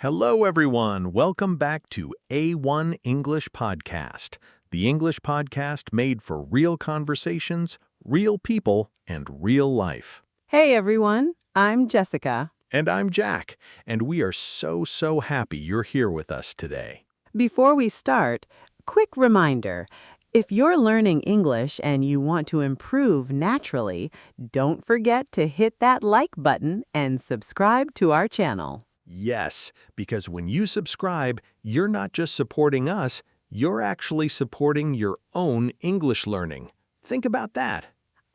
Hello, everyone. Welcome back to A1 English Podcast, the English podcast made for real conversations, real people, and real life. Hey everyone, I'm Jessica. And I'm Jack, and we are so happy you're here with us today. Before we start, quick reminder. If you're learning English and you want to improve naturally, don't forget to hit that like button and subscribe to our channel. Yes, because when you subscribe, you're not just supporting us, you're actually supporting your own English learning. Think about that.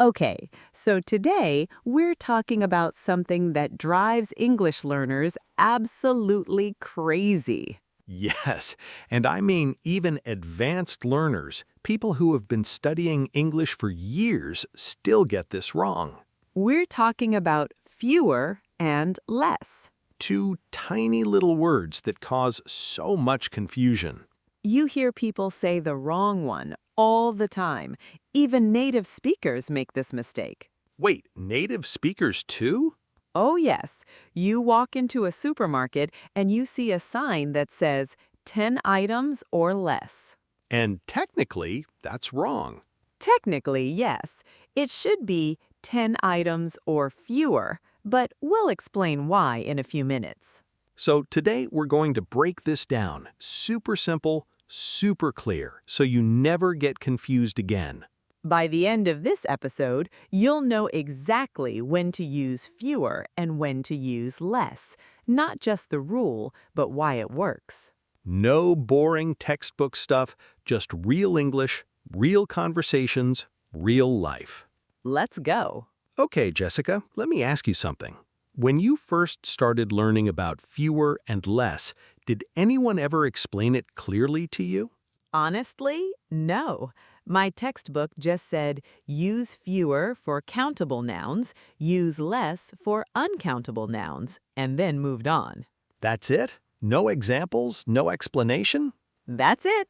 Okay, so today we're talking about something that drives English learners absolutely crazy. Yes, and I mean even advanced learners, people who have been studying English for years, still get this wrong. We're talking about fewer and less. Two tiny little words that cause so much confusion. You hear people say the wrong one all the time. Even native speakers make this mistake. Wait, native speakers too? Oh yes, you walk into a supermarket and you see a sign that says 10 items or less. And technically, that's wrong. Technically, yes, it should be 10 items or fewer, but we'll explain why in a few minutes. So today we're going to break this down, super simple, super clear, so you never get confused again. By the end of this episode, you'll know exactly when to use fewer and when to use less. Not just the rule, but why it works. No boring textbook stuff, just real English, real conversations, real life. Let's go. Okay, Jessica, let me ask you something. When you first started learning about fewer and less, did anyone ever explain it clearly to you? Honestly, no. My textbook just said use fewer for countable nouns, use less for uncountable nouns, and then moved on. That's it? No examples? No explanation? That's it.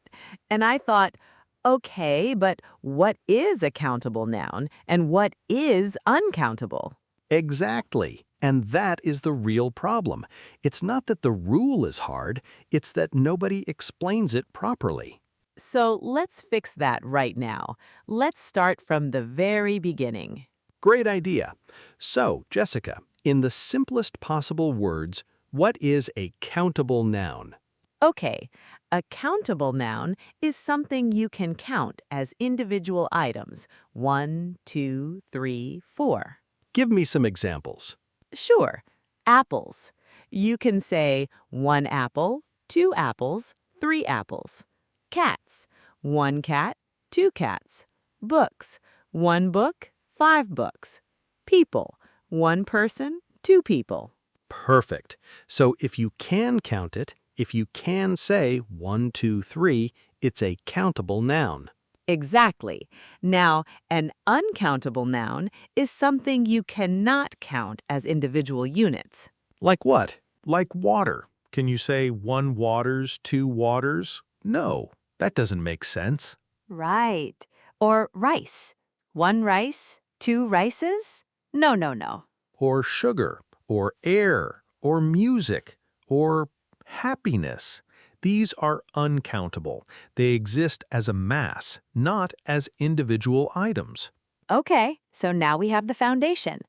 And I thought, okay, but what is a countable noun and what is uncountable? Exactly. And that is the real problem. It's not that the rule is hard, it's that nobody explains it properly. So let's fix that right now. Let's start from the very beginning. Great idea. So, Jessica, in the simplest possible words, what is a countable noun? Okay, a countable noun is something you can count as individual items. 1, 2, 3, 4. Give me some examples. Sure, apples. You can say 1 apple, 2 apples, 3 apples. Cats. 1 cat, 2 cats. Books. 1 book, 5 books. People. 1 person, 2 people. Perfect. So if you can count it, if you can say 1, 2, 3, it's a countable noun. Exactly. Now, an uncountable noun is something you cannot count as individual units. Like what? Like water. Can you say 1 waters, 2 waters? No, that doesn't make sense. Right. Or rice. 1 rice, 2 rices? No, no, no. Or sugar, or air, or music, or happiness. These are uncountable. They exist as a mass, not as individual items. Okay, so now we have the foundation.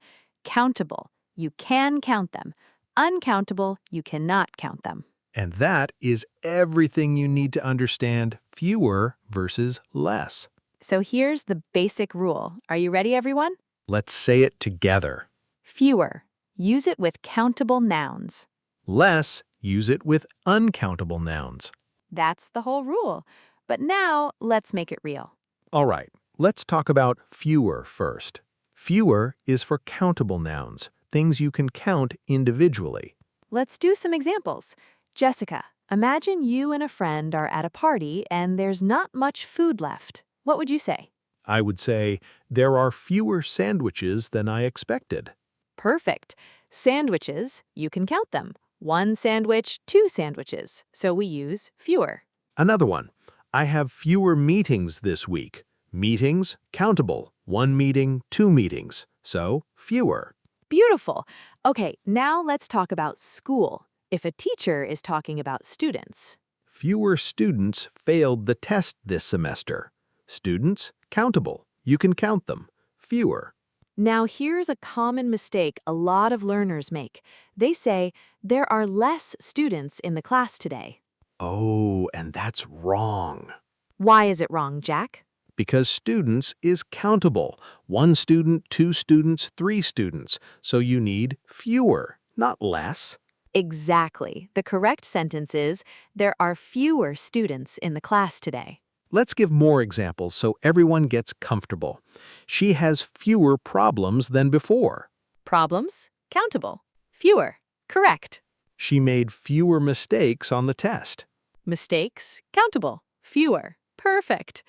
Countable. You can count them. Uncountable. You cannot count them. And that is everything you need to understand fewer versus less. So here's the basic rule. Are you ready, everyone? Let's say it together. Fewer. Use it with countable nouns. Less, use it with uncountable nouns. That's the whole rule. But now, let's make it real. All right, let's talk about fewer first. Fewer is for countable nouns, things you can count individually. Let's do some examples. Jessica, imagine you and a friend are at a party and there's not much food left. What would you say? I would say, there are fewer sandwiches than I expected. Perfect. Sandwiches, you can count them. 1 sandwich, 2 sandwiches. So we use fewer. Another one, I have fewer meetings this week. Meetings, countable. 1 meeting, 2 meetings. So, fewer. Beautiful. Okay, now let's talk about school. if a teacher is talking about students. Fewer students failed the test this semester. Students, countable. You can count them. Fewer. Now, here's a common mistake a lot of learners make. They say, there are less students in the class today. Oh, and that's wrong. Why is it wrong, Jack? Because students is countable. 1 student, 2 students, 3 students. So you need fewer, not less. Exactly. The correct sentence is, there are fewer students in the class today. Let's give more examples so everyone gets comfortable. She has fewer problems than before. Problems? Countable. Fewer. Correct. She made fewer mistakes on the test. Mistakes? Countable. Fewer. Perfect.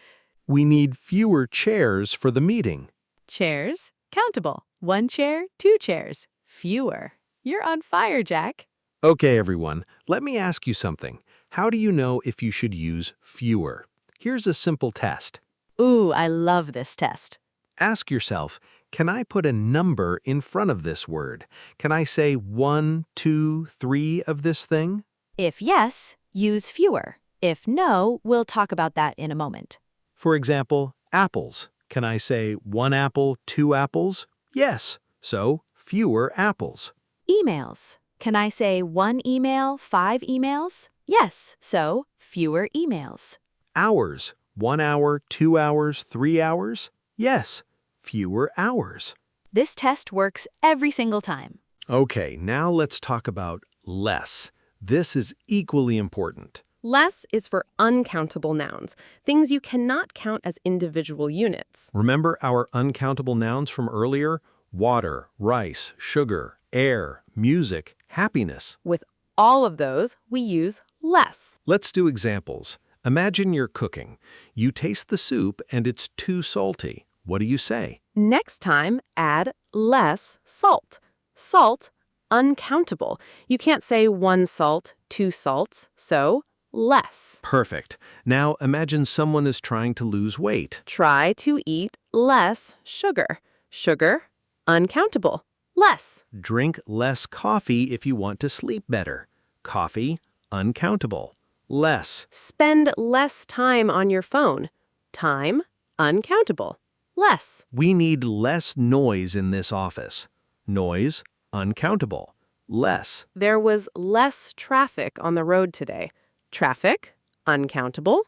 We need fewer chairs for the meeting. Chairs? Countable. 1 chair, 2 chairs. Fewer. You're on fire, Jack. Okay, everyone, let me ask you something. How do you know if you should use fewer? Here's a simple test. Ooh, I love this test. Ask yourself, can I put a number in front of this word? Can I say 1, 2, 3 of this thing? If yes, use fewer. If no, we'll talk about that in a moment. For example, apples. Can I say 1 apple, 2 apples? Yes, so fewer apples. Emails. Can I say 1 email, 5 emails? Yes, so fewer emails. Hours. 1 hour, 2 hours, 3 hours? Yes, fewer hours. This test works every single time. Okay, now let's talk about less. This is equally important. Less is for uncountable nouns, things you cannot count as individual units. Remember our uncountable nouns from earlier? Water, rice, sugar, air, music, happiness. With all of those, we use less. Let's do examples. Imagine you're cooking. You taste the soup and it's too salty. What do you say? Next time, add less salt. Salt, uncountable. You can't say 1 salt, 2 salts, so less. Perfect. Now imagine someone is trying to lose weight. Try to eat less sugar. Sugar, uncountable. Less. Drink less coffee if you want to sleep better. Coffee, uncountable. Less. Spend less time on your phone. Time, uncountable. Less. We need less noise in this office. Noise, uncountable. Less. There was less traffic on the road today. Traffic, uncountable.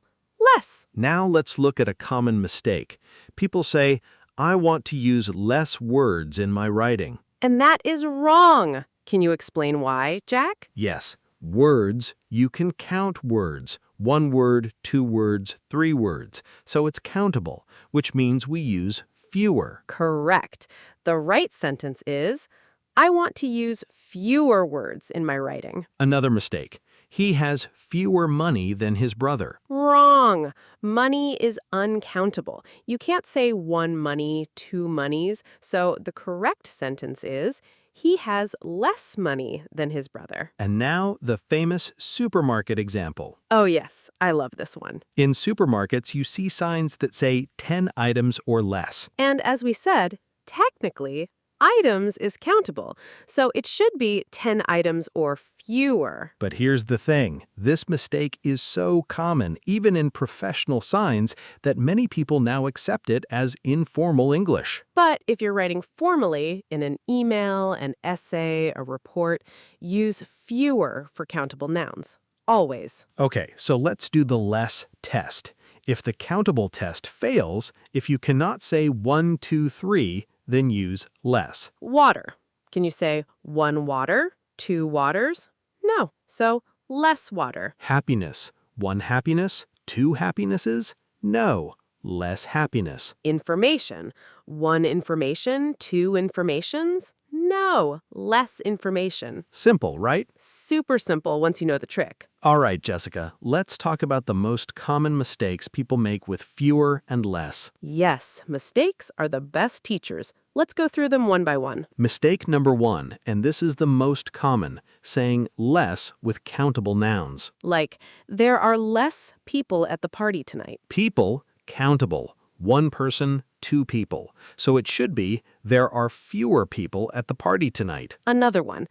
Less. Now let's look at a common mistake. People say, I want to use less words in my writing. And that is wrong. Can you explain why, Jack? Yes, words, you can count words. 1 word, 2 words, 3 words. So it's countable, which means we use fewer. Correct. The right sentence is, I want to use fewer words in my writing. Another mistake. He has fewer money than his brother. Wrong. Money is uncountable. You can't say 1 money, 2 monies. So the correct sentence is, he has less money than his brother. And now the famous supermarket example. Oh yes, I love this one. In supermarkets, you see signs that say 10 items or less. And as we said, technically, items is countable, so it should be 10 items or fewer. But here's the thing. This mistake is so common, even in professional signs, that many people now accept it as informal English. But if you're writing formally in an email, an essay, a report, use fewer for countable nouns. Always. Okay, so let's do the less test. If the countable test fails, if you cannot say 1, 2, 3, then use less. Water. Can you say 1 water, 2 waters? No, so less water. Happiness. 1 happiness, 2 happinesses? No, less happiness. Information. 1 information, 2 informations? No, less information. Simple, right? Super simple once you know the trick. All right, Jessica, let's talk about the most common mistakes people make with fewer and less. Yes, mistakes are the best teachers. Let's go through them one by one. Mistake number 1, and this is the most common, saying less with countable nouns. Like, there are less people at the party tonight. People, countable. 1 person, 2 people. So it should be, there are fewer people at the party tonight. Another one.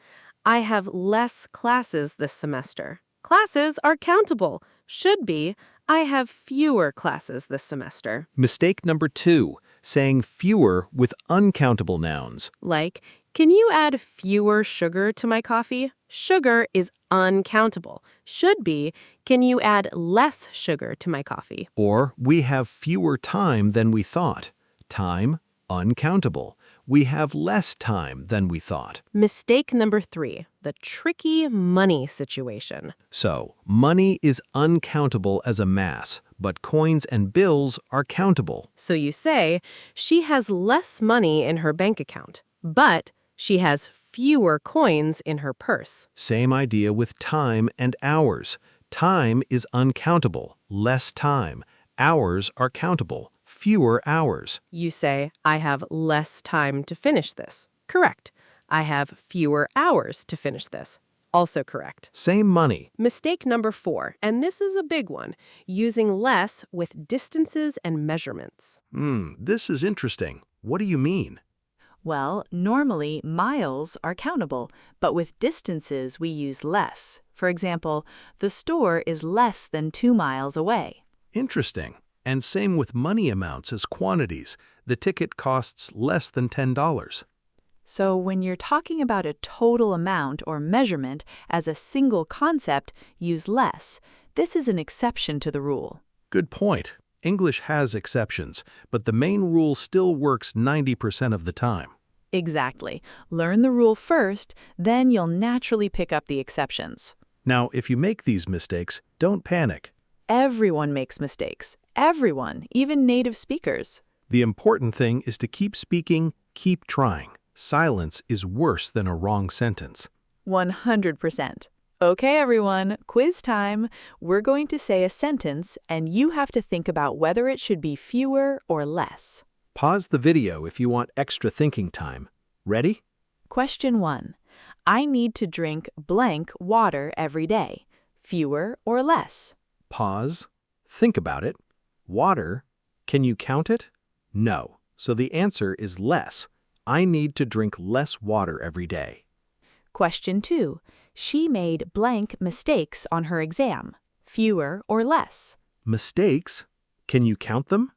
I have less classes this semester. Classes are countable. Should be, I have fewer classes this semester. Mistake number 2, saying fewer with uncountable nouns. Like, can you add fewer sugar to my coffee? Sugar is uncountable. Should be, can you add less sugar to my coffee? Or, we have fewer time than we thought. Time, uncountable. We have less time than we thought. Mistake number 3, the tricky money situation. So, money is uncountable as a mass, but coins and bills are countable. So you say, she has less money in her bank account, but she has fewer coins in her purse. Same idea with time and hours. Time is uncountable, less time. Hours are countable, fewer hours. You say, I have less time to finish this. Correct. I have fewer hours to finish this. Also correct. Same money. Mistake number 4, and this is a big one, using less with distances and measurements. This is interesting. What do you mean? Well, normally miles are countable, but with distances we use less. For example, the store is less than 2 miles away. Interesting. And same with money amounts as quantities. The ticket costs less than $10. So when you're talking about a total amount or measurement as a single concept, use less. This is an exception to the rule. Good point. English has exceptions, but the main rule still works 90% of the time. Exactly. Learn the rule first, then you'll naturally pick up the exceptions. Now, if you make these mistakes, don't panic. Everyone makes mistakes. Everyone, even native speakers. The important thing is to keep speaking, keep trying. Silence is worse than a wrong sentence. 100%. Okay, everyone, quiz time. We're going to say a sentence, and you have to think about whether it should be fewer or less. Pause the video if you want extra thinking time. Ready? Question 1. I need to drink blank water every day. Fewer or less? Pause. Think about it. Water. Can you count it? No. So the answer is less. I need to drink less water every day. Question 2. She made blank mistakes on her exam. Fewer or less? Mistakes? Can you count them?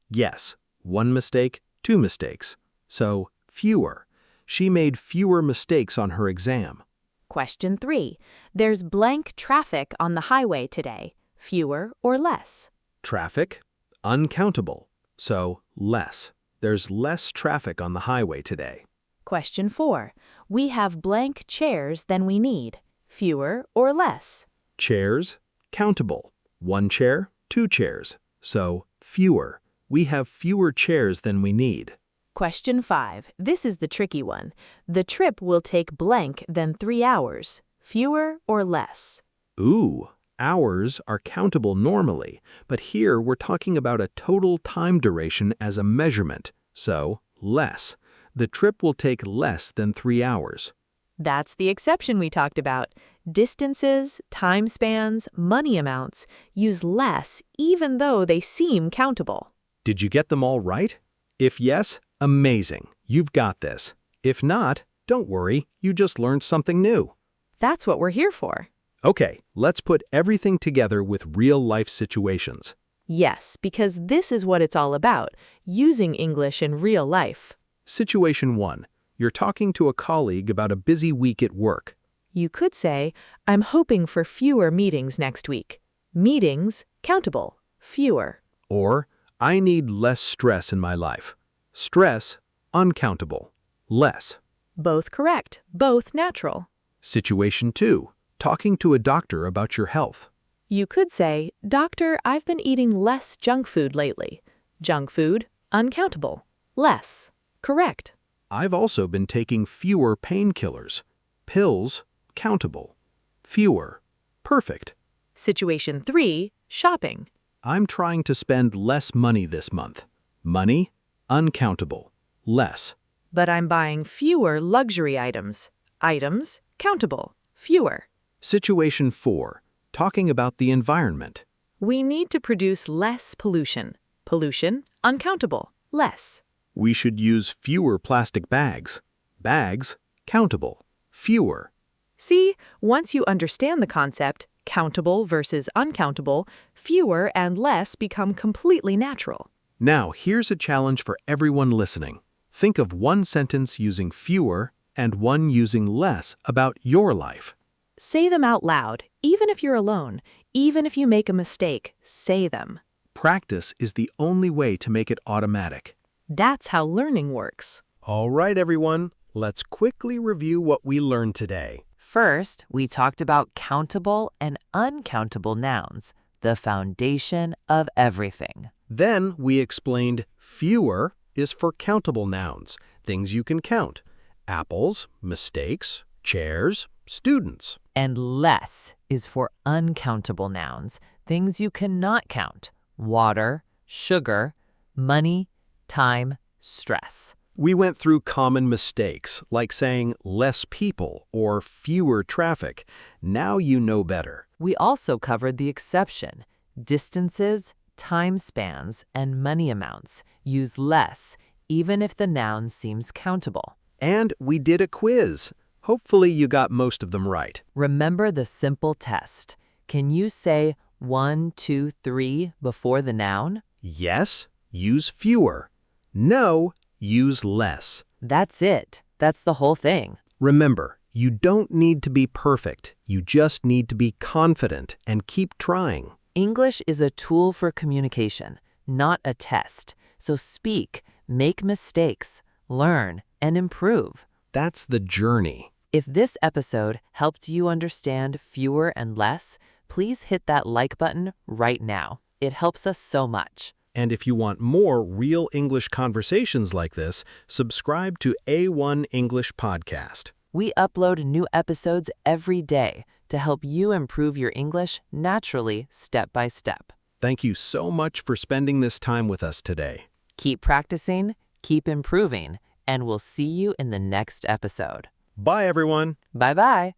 Yes. 1 mistake, 2 mistakes. So, fewer. She made fewer mistakes on her exam. Question 3. There's blank traffic on the highway today. Fewer or less? Traffic? Uncountable. So, less. There's less traffic on the highway today. Question 4. We have blank chairs than we need. Fewer or less? Chairs? Countable. 1 chair, 2 chairs. So, fewer. We have fewer chairs than we need. Question 5. This is the tricky one. The trip will take blank than 3 hours. Fewer or less? Ooh, hours are countable normally, but here we're talking about a total time duration as a measurement, so less. The trip will take less than 3 hours. That's the exception we talked about. Distances, time spans, money amounts use less even though they seem countable. Did you get them all right? If yes, amazing. You've got this. If not, don't worry, you just learned something new. That's what we're here for. Okay, let's put everything together with real-life situations. Yes, because this is what it's all about, using English in real life. Situation 1. You're talking to a colleague about a busy week at work. You could say, I'm hoping for fewer meetings next week. Meetings, countable. Fewer. Or, I need less stress in my life. Stress, uncountable. Less. Both correct. Both natural. Situation 2. Talking to a doctor about your health. You could say, Doctor, I've been eating less junk food lately. Junk food, uncountable. Less. Correct. I've also been taking fewer painkillers. Pills, countable. Fewer. Perfect. Situation 3, shopping. I'm trying to spend less money this month. Money, uncountable. Less. But I'm buying fewer luxury items. Items, countable. Fewer. Situation 4. Talking about the environment. We need to produce less pollution. Pollution, uncountable. Less. We should use fewer plastic bags. Bags, countable. Fewer. See, once you understand the concept, countable versus uncountable, fewer and less become completely natural. Now, here's a challenge for everyone listening. Think of one sentence using fewer and one using less about your life. Say them out loud, even if you're alone. Even if you make a mistake, say them. Practice is the only way to make it automatic. That's how learning works. All right, everyone, let's quickly review what we learned today. First, we talked about countable and uncountable nouns, the foundation of everything. Then we explained fewer is for countable nouns, things you can count. Apples, mistakes, chairs, students. And less is for uncountable nouns, things you cannot count. Water, sugar, money, time, stress. We went through common mistakes, like saying less people or fewer traffic. Now you know better. We also covered the exception. Distances, time spans, and money amounts use less, even if the noun seems countable. And we did a quiz. Hopefully you got most of them right. Remember the simple test. Can you say 1, 2, 3 before the noun? Yes, use fewer. No, use less. That's it. That's the whole thing. Remember, you don't need to be perfect. You just need to be confident and keep trying. English is a tool for communication, not a test. So speak, make mistakes, learn, and improve. That's the journey. If this episode helped you understand fewer and less, please hit that like button right now. It helps us so much. And if you want more real English conversations like this, subscribe to A1 English Podcast. We upload new episodes every day to help you improve your English naturally, step by step. Thank you so much for spending this time with us today. Keep practicing, keep improving, and we'll see you in the next episode. Bye, everyone. Bye-bye.